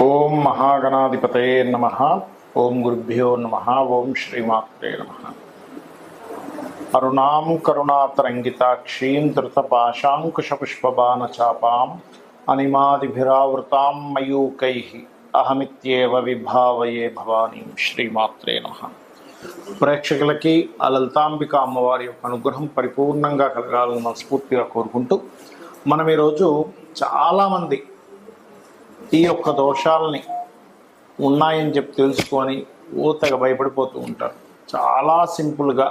ఓం మహాగణాధిపతయే నమః. ఓం గురుభ్యో నమః. ఓం శ్రీమాత్రే నమః. అరుణాం కరుణాతరంగితాక్షీం ధృతపాశాంకుశపుష్పబాణచాపాం అనిమాదిభిరావృతాం మయూకైః అహమిత్యేవ విభావయే భవానీం. శ్రీమాత్రే నమః. ప్రేక్షకులకి ఆ లలితాంబిక అమ్మవారి యొక్క అనుగ్రహం పరిపూర్ణంగా కలగాలని మనస్ఫూర్తిగా కోరుకుంటూ మనం ఈరోజు చాలామంది ఈ యొక్క దోషాలని ఉన్నాయని చెప్పి తెలుసుకొని ఊతగా భయపడిపోతూ ఉంటారు. చాలా సింపుల్గా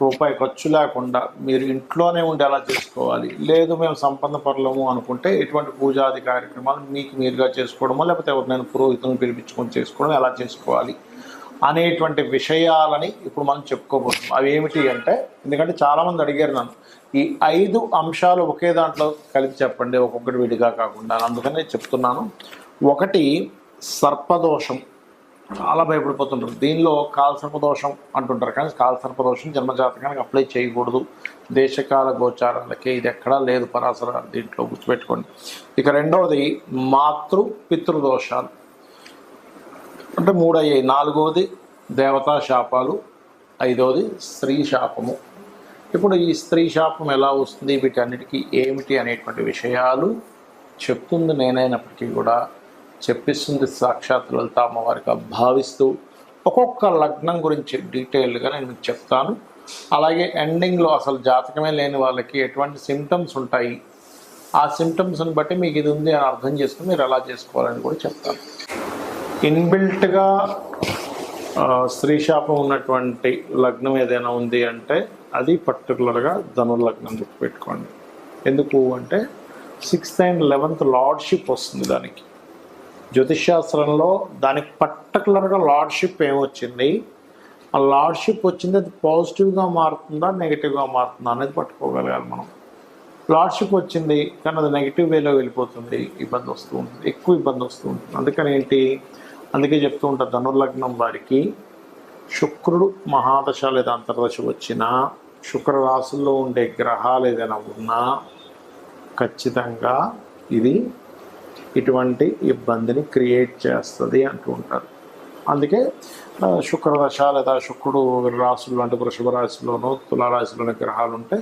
రూపాయి ఖర్చు లేకుండా మీరు ఇంట్లోనే ఉండి ఎలా చేసుకోవాలి, లేదు మేము సంపన్న పరులము అనుకుంటే ఎటువంటి పూజాది కార్యక్రమాలు మీకు మీరుగా చేసుకోవడమో లేకపోతే ఎవరినైనా పురోహితులను పిలిపించుకొని చేసుకోవడం ఎలా చేసుకోవాలి అనేటువంటి విషయాలని ఇప్పుడు మనం చెప్పుకోబోతున్నాం. అవి ఏమిటి అంటే, ఎందుకంటే చాలామంది అడిగారు నన్ను ఈ 5 అంశాలు ఒకే దాంట్లో కలిపి చెప్పండి, ఒక్కొక్కటి విడిగా కాకుండా. అందుకనే చెప్తున్నాను. ఒకటి సర్పదోషం. చాలా భయపడిపోతుంటారు. దీనిలో కాలసర్పదోషం అంటుంటారు, కానీ కాలసర్పదోషం జన్మజాతకానికి అప్లై చేయకూడదు. దేశకాల గోచారాలకి ఇది ఎక్కడా లేదు పరాశర దీంట్లో, గుర్తుపెట్టుకోండి. ఇక రెండవది పితృదోషాలు అంటే 3 అయ్యాయి. 4వది దేవతా శాపాలు, 5వది స్త్రీ శాపము. ఇప్పుడు ఈ స్త్రీ శాపం ఎలా వస్తుంది, వీటన్నిటికీ ఏమిటి అనేటువంటి విషయాలు చెప్తుంది నేనైనప్పటికీ కూడా చెప్పిస్తుంది సాక్షాత్ లలిత అమ్మవారిగా భావిస్తూ ఒక్కొక్క లగ్నం గురించి డీటెయిల్గా నేను మీకు చెప్తాను. అలాగే ఎండింగ్లో అసలు జాతకమే లేని వాళ్ళకి ఎటువంటి సిమ్టమ్స్ ఉంటాయి, ఆ సిమ్టమ్స్ని బట్టి మీకు ఇది ఉంది అని అర్థం చేసుకుని మీరు ఎలా చేసుకోవాలని కూడా చెప్తాను. ఇన్బిల్ట్గా స్త్రీ శాపం ఉన్నటువంటి లగ్నం ఏదైనా ఉంది అంటే అది పర్టికులర్గా ధనుర్లగ్నం గుర్తుపెట్టుకోండి. ఎందుకు అంటే 6th and 11th లార్డ్షిప్ వస్తుంది దానికి. జ్యోతిష్శాస్త్రంలో దానికి పర్టికులర్గా లార్డ్షిప్ ఏమొచ్చింది, ఆ లార్డ్షిప్ వచ్చింది అది పాజిటివ్గా మారుతుందా నెగిటివ్గా మారుతుందా అనేది పట్టుకోగలగాలి మనం. లార్డ్షిప్ వచ్చింది కానీ అది నెగిటివ్ వేలో వెళ్ళిపోతుంది, ఇబ్బంది వస్తూ ఉంటుంది, ఎక్కువ ఇబ్బంది వస్తూ ఉంటుంది. అందుకే చెప్తూ ఉంటారు ధనుర్లగ్నం వారికి శుక్రుడు మహాదశ లేదా అంతర్దశ వచ్చినా, శుక్ర రాశుల్లో ఉండే గ్రహాలు ఏదైనా ఉన్నా ఖచ్చితంగా ఇది ఇటువంటి ఇబ్బందిని క్రియేట్ చేస్తుంది అంటూ ఉంటారు. అందుకే శుక్రదశ లేదా శుక్రుడు రాశులు అంటే వృషభ రాశిలోనో తులారాశిలోని గ్రహాలు ఉంటే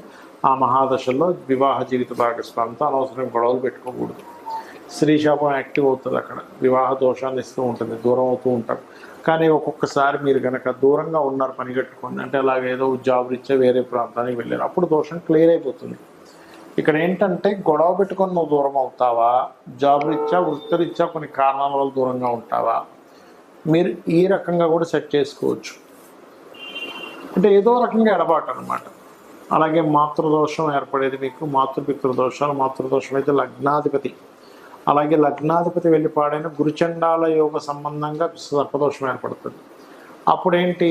ఆ మహాదశల్లో వివాహ జీవిత భాగస్వామితో అనవసరం గొడవలు పెట్టుకోకూడదు. స్త్రీ శాపం యాక్టివ్ అవుతుంది, అక్కడ వివాహ దోషాన్ని ఇస్తూ ఉంటుంది, దూరం అవుతూ ఉంటారు. కానీ ఒక్కొక్కసారి మీరు కనుక దూరంగా ఉన్నారు పని కట్టుకొని, అంటే అలాగేదో జాబ్ రీత్యా వేరే ప్రాంతానికి వెళ్ళారు, అప్పుడు దోషం క్లియర్ అయిపోతుంది. ఇక్కడ ఏంటంటే గొడవ పెట్టుకొని నువ్వు దూరం అవుతావా, జాబ్ రీత్యా వృత్తిరీత్యా కొన్ని కారణాల వల్ల దూరంగా ఉంటావా, మీరు ఈ రకంగా కూడా సెట్ చేసుకోవచ్చు. అంటే ఏదో రకంగా ఎడబాటు అనమాట. అలాగే మాతృదోషం ఏర్పడేది మీకు పితృదోషాలు. మాతృదోషం అయితే లగ్నాధిపతి, అలాగే లగ్నాధిపతి వెళ్ళి పాడైన గురుచండాల యోగ సంబంధంగా సర్పదోషం ఏర్పడుతుంది. అప్పుడేంటి,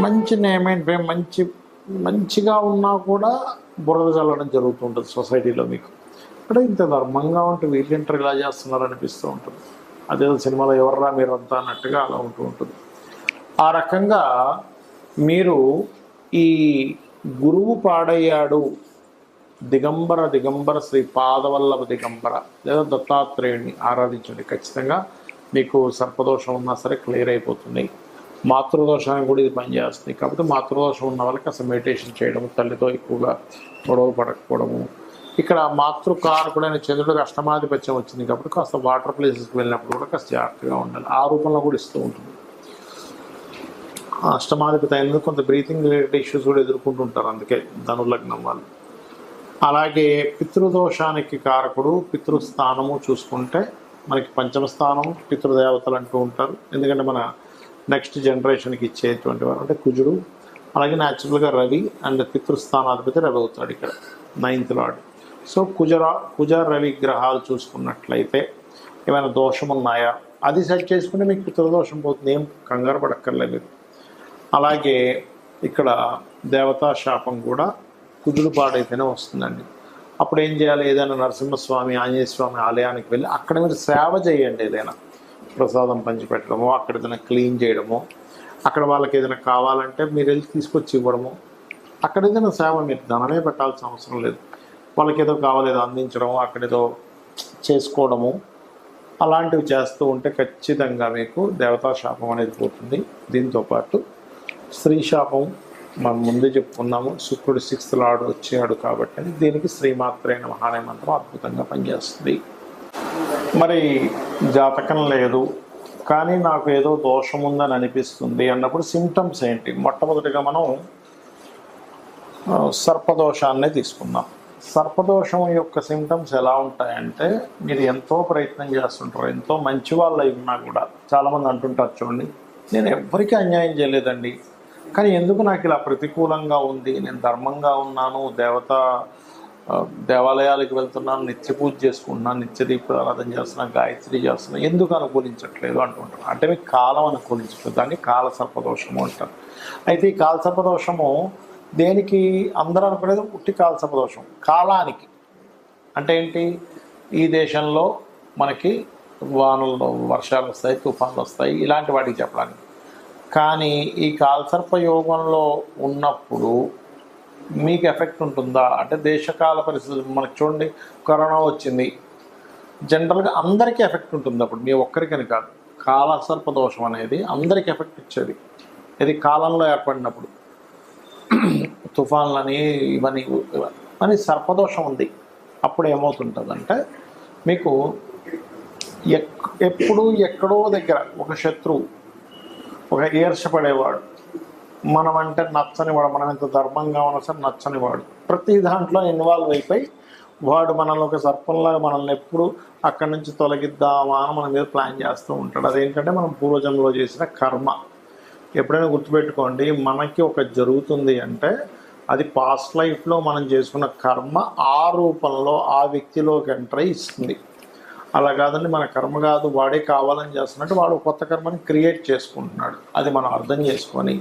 మంచి నేమ్ అండ్ ఫేమ్ మంచిగా ఉన్నా కూడా బురద చల్లడం జరుగుతుంటుంది సొసైటీలో. మీకు ఇక్కడ ఇంత ధర్మంగా ఉంటే వీళ్ళంటారు ఇలా చేస్తున్నారు అనిపిస్తూ ఉంటుంది. అదేదో సినిమాలో ఎవర్రా మీరంతా అన్నట్టుగా అలా ఉంటూ ఉంటుంది. ఆ రకంగా మీరు ఈ గురువు పాడయ్యాడు, దిగంబర శ్రీ పాదవల్లభ దిగంబర లేదా దత్తాత్రేయుడిని ఆరాధించండి. ఖచ్చితంగా మీకు సర్పదోషం ఉన్నా సరే క్లియర్ అయిపోతుంది. మాతృదోషానికి కూడా ఇది పనిచేస్తుంది. కాబట్టి మాతృదోషం ఉన్న వాళ్ళకి అసలు మెడిటేషన్ చేయడము, తల్లితో ఎక్కువగా గొడవలు పడకపోవడము. ఇక్కడ మాతృకారకుడైన చంద్రుడికి అష్టమాధిపత్యం వచ్చింది కాబట్టి కాస్త వాటర్ ప్లేసెస్కి వెళ్ళినప్పుడు కూడా కాస్త జాగ్రత్తగా ఉండాలి. ఆ రూపంలో కూడా ఇస్తూ ఉంటుంది. అష్టమాధిపతి అయినందుకు కొంత బ్రీతింగ్ రిలేటెడ్ ఇష్యూస్ కూడా ఎదుర్కొంటుంటారు, అందుకే ధనుర్లగ్నం వాళ్ళు. అలాగే పితృదోషానికి కారకుడు పితృస్థానము చూసుకుంటే మనకి పంచమ స్థానం పితృదేవతలు అంటూ ఉంటారు. ఎందుకంటే మన నెక్స్ట్ జనరేషన్కి ఇచ్చేటువంటి వారు అంటే కుజుడు. అలాగే న్యాచురల్గా రవి అండ్ పితృస్థానాధిపతి రవి అవుతాడు ఇక్కడ 9th లార్డ్. సో కుజ రవి గ్రహాలు చూసుకున్నట్లయితే ఏమైనా దోషం ఉన్నాయా అది సెట్ చేసుకుంటే మీకు పితృదోషం పోతుంది, ఏం కంగారు పడక్కర్లేదు. అలాగే ఇక్కడ దేవతా శాపం కూడా కుజుడు పాడైతేనే వస్తుందండి. అప్పుడు ఏం చేయాలి, ఏదైనా నరసింహస్వామి ఆంజనేయ స్వామి ఆలయానికి వెళ్ళి అక్కడ మీరు సేవ చేయండి. ఏదైనా ప్రసాదం పంచిపెట్టడమో, అక్కడ ఏదైనా క్లీన్ చేయడమో, అక్కడ వాళ్ళకి ఏదైనా కావాలంటే మీరు వెళ్ళి తీసుకొచ్చి ఇవ్వడము, అక్కడ ఏదైనా సేవ, మీరు ధనమే పెట్టాల్సిన అవసరం లేదు. వాళ్ళకి ఏదో కావాలి ఏదో అందించడము, అక్కడేదో చేసుకోవడము, అలాంటివి చేస్తూ ఉంటే ఖచ్చితంగా మీకు దేవతా శాపం అనేది పోతుంది. దీంతోపాటు స్త్రీ శాపం మనం ముందే చెప్పుకున్నాము, శుక్రుడు 6th లార్డ్ వచ్చాడు కాబట్టి దీనికి శ్రీమాత్రే నమః అనే మంత్రం అద్భుతంగా పనిచేస్తుంది. మరి జాతకం లేదు కానీ నాకు ఏదో దోషం ఉందని అనిపిస్తుంది అన్నప్పుడు సిమ్టమ్స్ ఏంటి? మొట్టమొదటిగా మనం సర్పదోషాన్నే తీసుకుందాం. సర్పదోషం యొక్క సిమ్టమ్స్ ఎలా ఉంటాయంటే, మీరు ఎంతో ప్రయత్నం చేస్తుంటారు, ఎంతో మంచి వాళ్ళు అయి ఉన్నా కూడా చాలామంది అంటుంటారు, చూడండి నేను ఎవ్వరికీ అన్యాయం చేయలేదండి, కానీ ఎందుకు నాకు ఇలా ప్రతికూలంగా ఉంది, నేను ధర్మంగా ఉన్నాను, దేవాలయాలకు వెళ్తున్నాను, నిత్య పూజ చేసుకుంటున్నాను, నిత్య దీపారాధన చేస్తున్నాను, గాయత్రి చేస్తున్నాను, ఎందుకు అనుకూలించట్లేదు అంటుంటారు. అంటే మీకు కాలం అనుకూలించట్లేదు, దాన్ని కాల సర్పదోషము అంటారు. అయితే ఈ కాల సర్పదోషము దేనికి? అందరూ అనుకునేది ఉట్టి కాల సర్పదోషం కాలానికి. అంటే ఏంటి? ఈ దేశంలో మనకి వానలు వర్షాలు వస్తాయి, తుఫాన్లు వస్తాయి, ఇలాంటి వాటికి చెప్పడానికి. కానీ ఈ కాలసర్ప యోగంలో ఉన్నప్పుడు మీకు ఎఫెక్ట్ ఉంటుందా అంటే, దేశకాల పరిస్థితులు మనకు చూడండి, కరోనా వచ్చింది, జనరల్గా అందరికీ ఎఫెక్ట్ ఉంటుంది. అప్పుడు మీ ఒక్కరికని కాదు, కాలసర్ప దోషం అనేది అందరికీ ఎఫెక్ట్ ఇచ్చేది. ఇది కాలంలో ఏర్పడినప్పుడు తుఫాన్లని ఇవన్నీ సర్పదోషం ఉంది. అప్పుడు ఏమవుతుంటుందంటే, మీకు ఎప్పుడు ఎక్కడో దగ్గర ఒక శత్రువు, ఒక ఈర్షపడేవాడు, మనం అంటే నచ్చనివాడు, మనం ఎంత ధర్మంగా ఉన్నా సరే నచ్చనివాడు, ప్రతి దాంట్లో ఇన్వాల్వ్ అయిపోయి వాడు మనల్ని ఒక సర్పంలాగా మనల్ని ఎప్పుడు అక్కడి నుంచి తొలగిద్దామా అని మన మీద ప్లాన్ చేస్తూ ఉంటాడు. అదేంటంటే మనం పూర్వజన్మలో చేసిన కర్మ. ఎప్పుడైనా గుర్తుపెట్టుకోండి, మనకి ఒక జరుగుతుంది అంటే అది పాస్ట్ లైఫ్లో మనం చేసుకున్న కర్మ ఆ రూపంలో ఆ వ్యక్తిలోకి ఎంటర్ అయి ఇస్తుంది. అలా కాదండి, మన కర్మ కాదు, వాడే కావాలని చేస్తున్నట్టు వాడు కొత్త కర్మని క్రియేట్ చేసుకుంటున్నాడు. అది మనం అర్థం చేసుకొని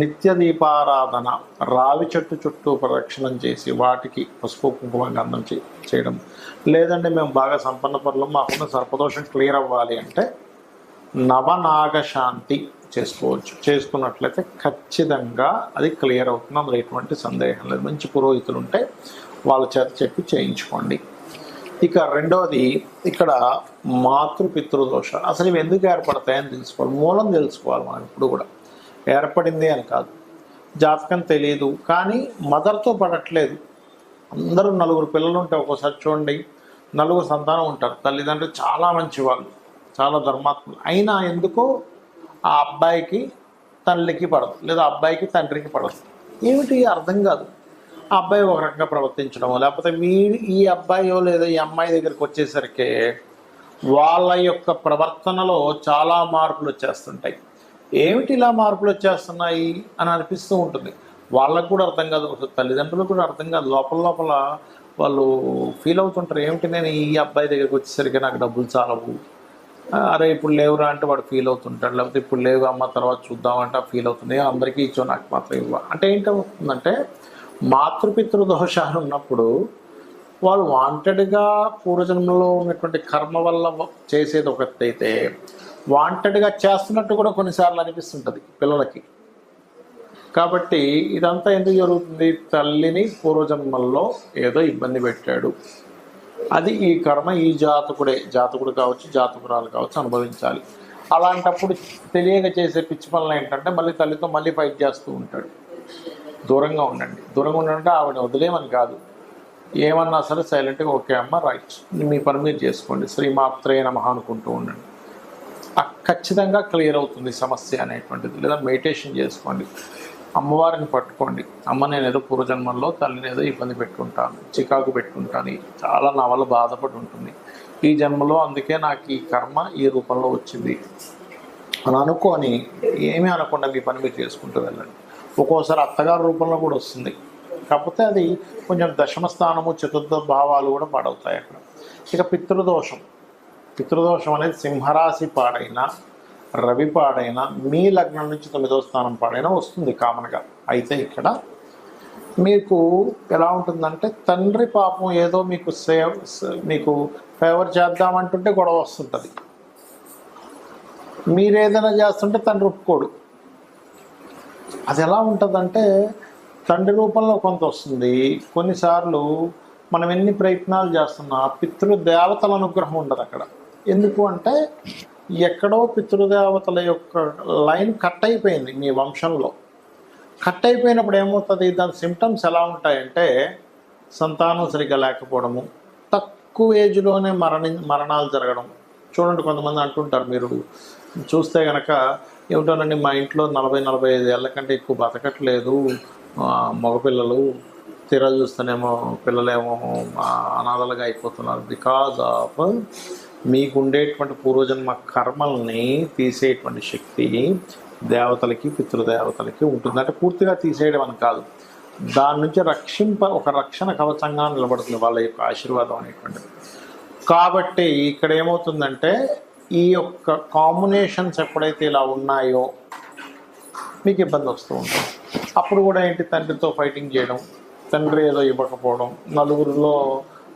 నిత్య దీపారాధన, రావి చెట్టు చుట్టూ ప్రదక్షిణం చేసి వాటికి పసుపు కుంకుమ గంధం చేయడం. లేదంటే మేము బాగా సంపన్న పనులు, మాకున్న సర్పదోషం క్లియర్ అవ్వాలి అంటే నవనాగశాంతి చేసుకోవచ్చు. చేసుకున్నట్లయితే ఖచ్చితంగా అది క్లియర్ అవుతుంది, అందులో ఎటువంటి సందేహం లేదు. మంచి పురోహితులు ఉంటే వాళ్ళ చేత చెప్పి చేయించుకోండి. ఇక రెండవది, ఇక్కడ మాతృపితృదోషాలు అసలు ఇవి ఎందుకు ఏర్పడతాయని తెలుసుకోవాలి, మూలం తెలుసుకోవాలి. మనం ఇప్పుడు కూడా ఏర్పడింది అని కాదు, జాతకం తెలియదు కానీ మదర్తో పడట్లేదు. అందరూ 4 పిల్లలు ఉంటే ఒక్కోసారి చూడండి 4 సంతానం ఉంటారు, తల్లిదండ్రులు చాలా మంచి వాళ్ళు, చాలా ధర్మాత్ములు, అయినా ఎందుకో ఆ అబ్బాయికి తల్లికి పడదు, లేదా అబ్బాయికి తండ్రికి పడదు. ఏమిటి అర్థం కాదు. ఆ అబ్బాయి ఒక రకంగా ప్రవర్తించడం, లేకపోతే ఈ అబ్బాయో లేదా ఈ అమ్మాయి దగ్గరికి వచ్చేసరికి వాళ్ళ యొక్క ప్రవర్తనలో చాలా మార్పులు వచ్చేస్తుంటాయి. ఏమిటి ఇలా మార్పులు వచ్చేస్తున్నాయి అని అనిపిస్తూ ఉంటుంది. వాళ్ళకు కూడా అర్థం కాదు, తల్లిదండ్రులకు కూడా అర్థం కాదు. లోపల వాళ్ళు ఫీల్ అవుతుంటారు, ఏమిటి నేను ఈ అబ్బాయి దగ్గరికి వచ్చేసరికి నాకు డబ్బులు చాలవు, అరే ఇప్పుడు లేవురా అంటే వాడు ఫీల్ అవుతుంటాడు, లేకపోతే ఇప్పుడు లేవు అమ్మ తర్వాత చూద్దామంటే ఫీల్ అవుతుంది, అందరికీ ఇచ్చో నాకు మాత్రం ఇవ్వ అంటే ఏంటవుతుందంటే, మాతృపితృ దోషాలు ఉన్నప్పుడు వాళ్ళు వాంటెడ్గా పూర్వజన్మలో ఉన్నటువంటి కర్మ వల్ల చేసేది ఒకటైతే, వాంటెడ్గా చేస్తున్నట్టు కూడా కొన్నిసార్లు అనిపిస్తుంటుంది పిల్లలకి. కాబట్టి ఇదంతా ఎందుకు జరుగుతుంది? తల్లిని పూర్వజన్మల్లో ఏదో ఇబ్బంది పెట్టాడు, అది ఈ కర్మ ఈ జాతకుడు కావచ్చు, జాతకురాలు కావచ్చు అనుభవించాలి. అలాంటప్పుడు తెలియక చేసే పిచ్చి పనులు ఏంటంటే, మళ్ళీ తల్లితో మళ్ళీ ఫైట్ చేస్తూ ఉంటాడు. దూరంగా ఉండండి. దూరంగా ఉండంటే ఆవిడ వదిలేమని కాదు, ఏమన్నా సరే సైలెంట్గా ఓకే అమ్మ రైట్, మీ పని మీరు చేసుకోండి, శ్రీమాత్రే నమః అనుకుంటూ ఉండండి. ఖచ్చితంగా క్లియర్ అవుతుంది సమస్య అనేటువంటిది. లేదా మెడిటేషన్ చేసుకోండి, అమ్మవారిని పట్టుకోండి, అమ్మ నేను ఏదో పూర్వజన్మల్లో తల్లిని ఏదో ఇబ్బంది పెట్టుకుంటాను, చికాకు పెట్టుకుంటాను, చాలా నా వల్ల బాధపడి ఉంటుంది, ఈ జన్మలో అందుకే నాకు ఈ కర్మ ఈ రూపంలో వచ్చింది అని అనుకొని ఏమీ అనకుండా మీ పని మీరు చేసుకుంటూ వెళ్ళండి. ఒక్కోసారి అత్తగారి రూపంలో కూడా వస్తుంది, కాకపోతే అది కొంచెం దశమ స్థానము చతుర్థ భావాలు కూడా పాడవుతాయి అక్కడ. ఇక పితృదోషం అనేది సింహరాశి పాడైనా, రవి పాడైనా, మీ లగ్నం నుంచి 9వ స్థానం పాడైనా వస్తుంది కామన్గా. అయితే ఇక్కడ మీకు ఎలా ఉంటుందంటే, తండ్రి పాపం ఏదో మీకు ఫేవర్ చేద్దామంటుంటే గొడవ వస్తుంటుంది, మీరేదైనా చేస్తుంటే తండ్రి ఒప్పుకోడు. అది ఎలా ఉంటుందంటే, తండ్రి రూపంలో కొంత వస్తుంది. కొన్నిసార్లు మనం ఎన్ని ప్రయత్నాలు చేస్తున్నా పితృదేవతల అనుగ్రహం ఉండదు అక్కడ. ఎందుకు అంటే ఎక్కడో పితృదేవతల యొక్క లైన్ కట్ అయిపోయింది మీ వంశంలో. కట్ అయిపోయినప్పుడు ఏమవుతుంది, దాని సిమ్టమ్స్ ఎలా ఉంటాయంటే సంతానం సరిగ్గా లేకపోవడము, తక్కువ ఏజ్లోనే మరణాలు జరగడం. చూడండి, కొంతమంది అంటుంటారు, మీరు చూస్తే కనుక ఏమిటోనండి మా ఇంట్లో 40-45 ఏళ్ళ కంటే ఎక్కువ బతకట్లేదు మగపిల్లలు, తీరా చూస్తేనేమో పిల్లలేమో అనాథలుగా అయిపోతున్నారు. బికాజ్ ఆఫ్ మీకు ఉండేటువంటి పూర్వజన్మ కర్మల్ని తీసేటువంటి శక్తి దేవతలకి పితృదేవతలకి ఉంటుంది. అంటే పూర్తిగా తీసేయడం అని కాదు, దాని నుంచి ఒక రక్షణ కవచంగా నిలబడుతుంది వాళ్ళ యొక్క ఆశీర్వాదం అనేటువంటిది. కాబట్టి ఇక్కడ ఏమవుతుందంటే ఈ యొక్క కాంబినేషన్స్ ఎప్పుడైతే ఇలా ఉన్నాయో మీకు ఇబ్బంది వస్తూ ఉంటుంది. అప్పుడు కూడా ఏంటి, తండ్రితో ఫైటింగ్ చేయడం, తండ్రి ఏదో ఇవ్వకపోవడం,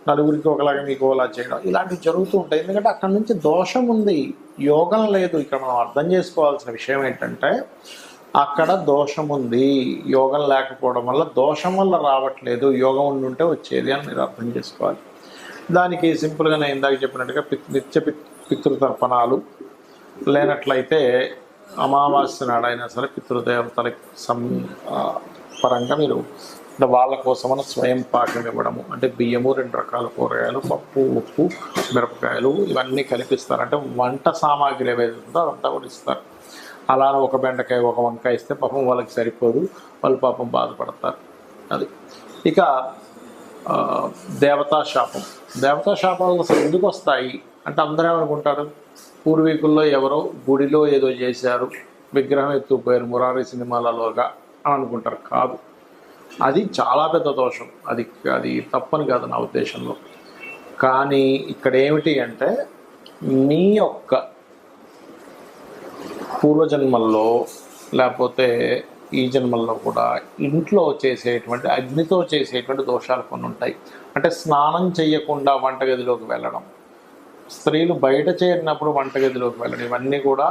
నలుగురికి ఒకలాగా మీకు ఒకలా చేయడం, ఇలాంటివి జరుగుతూ ఉంటాయి. ఎందుకంటే అక్కడ నుంచి దోషం ఉంది, యోగం లేదు. ఇక్కడ మనం అర్థం చేసుకోవాల్సిన విషయం ఏంటంటే అక్కడ దోషం ఉంది, యోగం లేకపోవడం వల్ల, దోషం వల్ల రావట్లేదు, యోగం ఉండుంటే వచ్చేది అని మీరు అర్థం చేసుకోవాలి. దానికి సింపుల్గా నేను ఇందాక చెప్పినట్టుగా నిత్య పితృతర్పణాలు లేనట్లయితే అమావాస్య నాడైనా సరే పితృదేవతలకి పరంగా మీరు వాళ్ళ కోసమని స్వయం పాకం ఇవ్వడము. అంటే బియ్యము, 2 రకాల కూరగాయలు, పప్పు, ఉప్పు, మిరపకాయలు ఇవన్నీ కలిపిస్తారు. అంటే వంట సామాగ్రి ఏవైతే ఉందో అదంతా కూడా ఇస్తారు. అలా ఒక బెండకాయ, ఒక వంకాయ ఇస్తే పాపం వాళ్ళకి సరిపోదు, వాళ్ళు పాపం బాధపడతారు. అది. ఇక దేవతా శాపాలు అసలు ఎందుకు వస్తాయి అంటే అందరూ ఏమనుకుంటారు, పూర్వీకుల్లో ఎవరో గుడిలో ఏదో చేశారు, విగ్రహం ఎత్తుకుపోయారు మురారి సినిమాలలోగా అని అనుకుంటారు. కాదు, అది చాలా పెద్ద దోషం. అది తప్పని కాదు నా ఉద్దేశంలో. కానీ ఇక్కడ ఏమిటి అంటే మీ యొక్క పూర్వజన్మల్లో లేకపోతే ఈ జన్మల్లో కూడా ఇంట్లో చేసేటువంటి అగ్నితో చేసేటువంటి దోషాలు కొన్ని ఉంటాయి. అంటే స్నానం చేయకుండా వంటగదిలోకి వెళ్ళడం, స్త్రీలు బయట చేరినప్పుడు వంటగదిలోకి వెళ్ళడం, ఇవన్నీ కూడా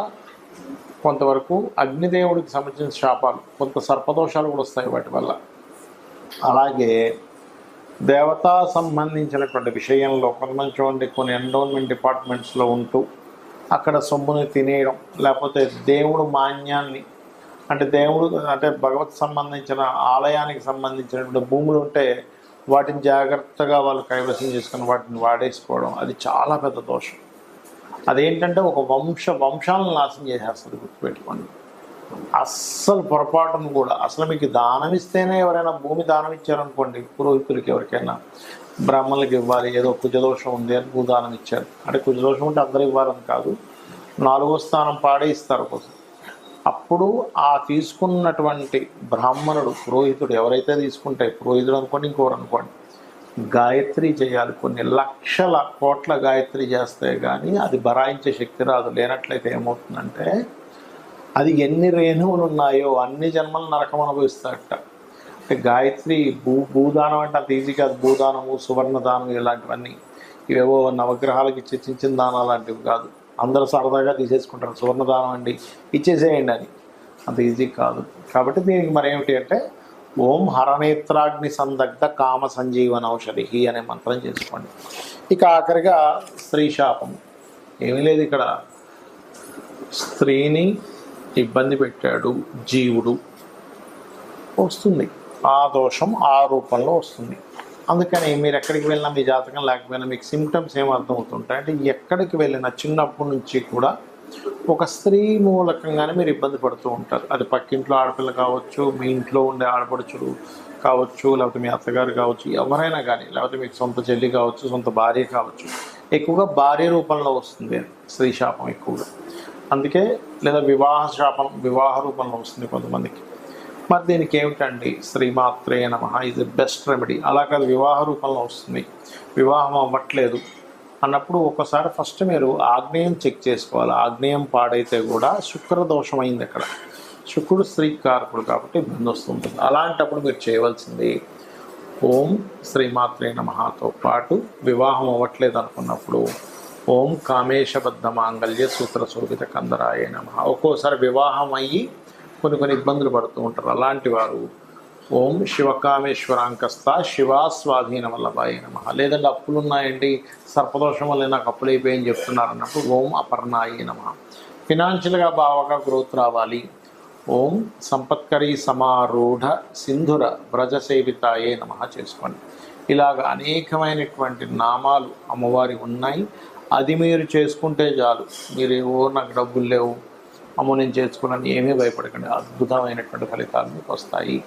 కొంతవరకు అగ్నిదేవుడికి సంబంధించిన శాపాలు. కొంత సర్పదోషాలు కూడా వస్తాయి వాటి వల్ల. అలాగే దేవతా సంబంధించినటువంటి విషయంలో కొంతమంది చూడండి, కొన్ని ఎండోన్మెంట్ డిపార్ట్మెంట్స్లో ఉంటూ అక్కడ సొమ్ముని తినేయడం, లేకపోతే దేవుడు మాన్యాన్ని అంటే భగవత్ సంబంధించిన ఆలయానికి సంబంధించినటువంటి భూములు ఉంటే వాటిని జాగ్రత్తగా వాళ్ళు కైవసం చేసుకుని వాటిని వాడేసుకోవడం, అది చాలా పెద్ద దోషం. అదేంటంటే ఒక వంశాలను నాశనం చేసేస్తుంది, గుర్తుపెట్టుకోండి. అస్సలు పొరపాటును కూడా, అసలు మీకు దానం ఇస్తేనే, ఎవరైనా భూమి దానం ఇచ్చారనుకోండి, పురోహితులకి ఎవరికైనా బ్రాహ్మణులకి ఇవ్వాలి, ఏదో కుజదోషం ఉంది అని భూదానం ఇచ్చారు అంటే, కుజదోషం ఉంటే అందరూ ఇవ్వాలని కాదు, 4వ స్థానం పాడే ఇస్తారు కోసం. అప్పుడు ఆ తీసుకున్నటువంటి బ్రాహ్మణుడు, పురోహితుడు ఎవరైతే తీసుకుంటే, పురోహితుడు అనుకోండి, ఇంకోరు అనుకోండి, గాయత్రి చేయాలి. కొన్ని లక్షల కోట్ల గాయత్రి చేస్తే కానీ అది బరాయించే శక్తి రాదు. లేనట్లయితే ఏమవుతుందంటే అది ఎన్ని రేణువులు ఉన్నాయో అన్ని జన్మలు నరకం అనుభవిస్తారట. అంటే గాయత్రి భూదానం అంటే అంత ఈజీ కాదు. భూదానము, సువర్ణదానం ఇలాంటివన్నీ ఇవేవో నవగ్రహాలకు ఇచ్చే చిన్న దానాలు లాంటివి కాదు. అందరూ సరదాగా తీసేసుకుంటారు, సువర్ణదానం అండి ఇచ్చేసేయండి అని, అంత ఈజీ కాదు. కాబట్టి దీనికి మరేమిటి అంటే ఓం హరనేత్రాగ్ని సందగ్ధ కామ సంజీవన ఔషధి అనే మంత్రం చేసుకోండి. ఇక ఆఖరిగా స్త్రీ శాపం. ఏమీ లేదు, ఇక్కడ స్త్రీని ఇబ్బంది పెట్టాడు జీవుడు, వస్తుంది ఆ దోషం ఆ రూపంలో వస్తుంది. అందుకని మీరు ఎక్కడికి వెళ్ళినా, మీ జాతకం లేకపోయినా మీకు సిమ్టమ్స్ ఏం అర్థమవుతుంటాయి అంటే, ఎక్కడికి వెళ్ళినా చిన్నప్పటి నుంచి కూడా ఒక స్త్రీ మూలకంగానే మీరు ఇబ్బంది పడుతూ ఉంటారు. అది పక్కింట్లో ఆడపిల్ల కావచ్చు, మీ ఇంట్లో ఉండే ఆడపడుచులు కావచ్చు, లేకపోతే మీ అత్తగారు కావచ్చు, ఎవరైనా కానీ, లేకపోతే మీకు సొంత చెల్లి కావచ్చు, సొంత భార్య కావచ్చు. ఎక్కువగా భార్య రూపంలో వస్తుంది స్త్రీ శాపం ఎక్కువగా. అందుకే లేదా వివాహ రూపంలో వస్తుంది కొంతమందికి. మరి దీనికి ఏమిటండి, శ్రీమాత్రే నమః ఈజ్ ది బెస్ట్ రెమెడీ. అలా కాదు, వివాహ రూపంలో వస్తుంది, వివాహం అవ్వట్లేదు అన్నప్పుడు ఒకసారి ఫస్ట్ మీరు ఆగ్నేయం చెక్ చేసుకోవాలి. ఆగ్నేయం పాడైతే కూడా శుక్రదోషం అయింది అక్కడ. శుక్రుడు స్త్రీ కారకుడు కాబట్టి ఇబ్బంది వస్తుంటుంది. అలాంటప్పుడు మీరు చేయవలసింది ఓం శ్రీమాత్రే నమఃతో పాటు, వివాహం అవ్వట్లేదు అనుకున్నప్పుడు ఓం కామేశబద్ధ మాంగళ్య సూత్ర శోభిత కందరాయ నమః. ఒక్కోసారి వివాహం అయ్యి కొన్ని ఇబ్బందులు పడుతూ ఉంటారు. అలాంటి వారు ఓం శివకామేశ్వరాంకస్త శివా స్వాధీన వల్లభాయ నమః. లేదంటే అప్పులు ఉన్నాయండి, సర్పదోషం వల్ల నాకు అప్పులు అయిపోయి చెప్తున్నారు అన్నప్పుడు ఓం అపర్ణాయ నమః. ఫినాన్షియల్గా బాగా గ్రోత్ రావాలి, ఓం సంపత్కరీ సమారూఢ సింధుర వ్రజసేవితాయే నమః చేసుకోండి. ఇలాగ అనేకమైనటువంటి నామాలు అమ్మవారి ఉన్నాయి. అది మీరు చేసుకుంటే చాలు. మీరు నాకు డబ్బులు లేవు, అమ్మో నేను చేసుకున్నాను, ఏమీ భయపడకండి, అద్భుతమైనటువంటి ఫలితాలు మీకు వస్తాయి.